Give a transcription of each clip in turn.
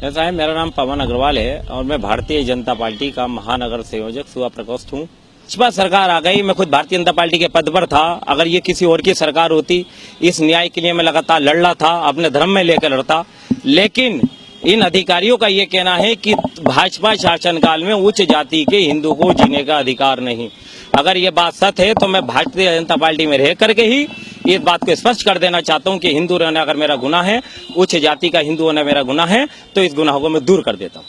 ऐसा है, मेरा नाम पवन अग्रवाल है और मैं भारतीय जनता पार्टी का महानगर संयोजक सुबह प्रकोष्ठ हूँ। भाजपा सरकार आ गई, मैं खुद भारतीय जनता पार्टी के पद पर था। अगर ये किसी और की सरकार होती, इस न्याय के लिए मैं लगातार लड़ रहा था, अपने धर्म में लेकर लड़ता। लेकिन इन अधिकारियों का ये कहना है कि भाजपा शासनकाल में उच्च जाति के हिंदू को जीने का अधिकार नहीं। अगर ये बात सत्य है तो मैं भारतीय जनता पार्टी में रह करके ही इस बात को स्पष्ट कर देना चाहता हूं कि हिंदू रहना अगर मेरा गुनाह है, उच्च जाति का हिंदू होना मेरा गुनाह है, तो इस गुनाह को मैं दूर कर देता हूं।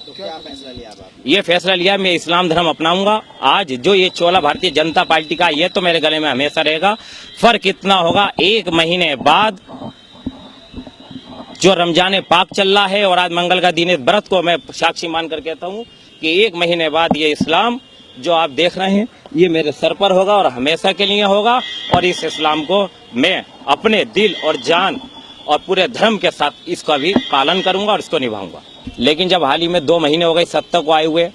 तो क्या फैसला लिया आप? ये फैसला लिया, मैं इस्लाम धर्म अपनाऊंगा। आज जो ये चोला भारतीय जनता पार्टी का, ये तो मेरे गले में हमेशा रहेगा। फर्क इतना होगा, 1 महीने बाद जो रमजान पाक चल रहा है और आज मंगल का दिन, इस व्रत को मैं साक्षी मानकर कहता हूं कि 1 महीने बाद ये इस्लाम जो आप देख रहे हैं, ये मेरे सर पर होगा और हमेशा के लिए होगा। और इस इस्लाम को मैं अपने दिल और जान और पूरे धर्म के साथ इसका भी पालन करूंगा और इसको निभाऊंगा। लेकिन जब हाल ही में 2 महीने हो गए सत्ता को आए हुए,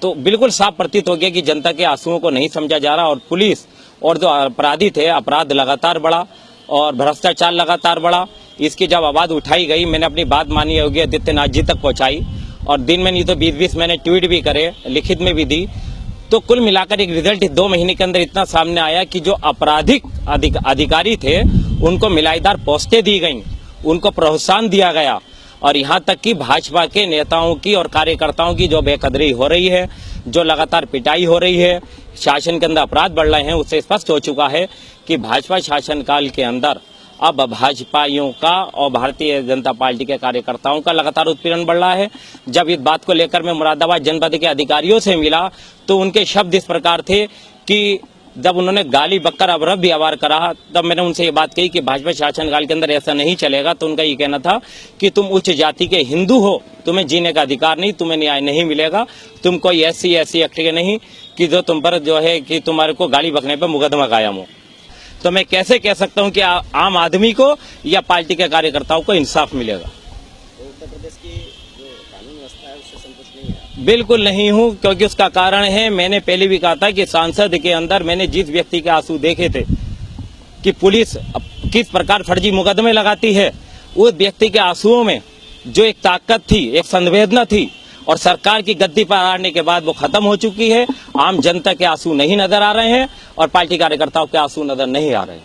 तो बिल्कुल साफ प्रतीत हो गया कि जनता के आंसुओं को नहीं समझा जा रहा। और पुलिस और जो अपराधी थे, अपराध लगातार बढ़ा और भ्रष्टाचार लगातार बढ़ा। इसकी जब आवाज उठाई गई, मैंने अपनी बात माननीय योगी आदित्यनाथ जी तक पहुंचाई और दिन में नहीं तो 20-20 मैंने ट्वीट भी करे, लिखित में भी दी। तो कुल मिलाकर एक रिजल्ट 2 महीने के अंदर इतना सामने आया कि जो आपराधिक अधिकारी थे उनको मिलाईदार पोस्टें दी गईं, उनको प्रोत्साहन दिया गया। और यहाँ तक कि भाजपा के नेताओं की और कार्यकर्ताओं की जो बेकदरी हो रही है, जो लगातार पिटाई हो रही है, शासन के अंदर अपराध बढ़ रहे हैं, उससे स्पष्ट हो चुका है कि भाजपा शासनकाल के अंदर अब भाजपाइयों का और भारतीय जनता पार्टी के कार्यकर्ताओं का लगातार उत्पीड़न बढ़ रहा है। जब इस बात को लेकर मैं मुरादाबाद जनपद के अधिकारियों से मिला तो उनके शब्द इस प्रकार थे कि जब उन्होंने गाली बककर अभद्र व्यवहार करा, तब मैंने उनसे ये बात कही कि भाजपा शासनकाल के अंदर ऐसा नहीं चलेगा। तो उनका ये कहना था कि तुम उच्च जाति के हिंदू हो, तुम्हें जीने का अधिकार नहीं, तुम्हें न्याय नहीं मिलेगा, तुम कोई ऐसी एक्ट के नहीं कि जो तुम पर जो है कि तुम्हारे को गाली बकने पर मुकदमा कायम हो। तो मैं कैसे कह सकता हूं कि आम आदमी को या पार्टी के कार्यकर्ताओं को इंसाफ मिलेगा? तो उत्तर प्रदेश की जो कानून व्यवस्था है उससे संतुष्ट नहीं है? बिल्कुल नहीं हूं, क्योंकि उसका कारण है, मैंने पहले भी कहा था कि सांसद के अंदर मैंने जिस व्यक्ति के आंसू देखे थे कि पुलिस किस प्रकार फर्जी मुकदमे लगाती है, उस व्यक्ति के आंसुओं में जो एक ताकत थी, एक संवेदना थी, और सरकार की गद्दी पर आने के बाद वो खत्म हो चुकी है। आम जनता के आंसू नहीं नजर आ रहे हैं और पार्टी कार्यकर्ताओं के आंसू नजर नहीं आ रहे हैं।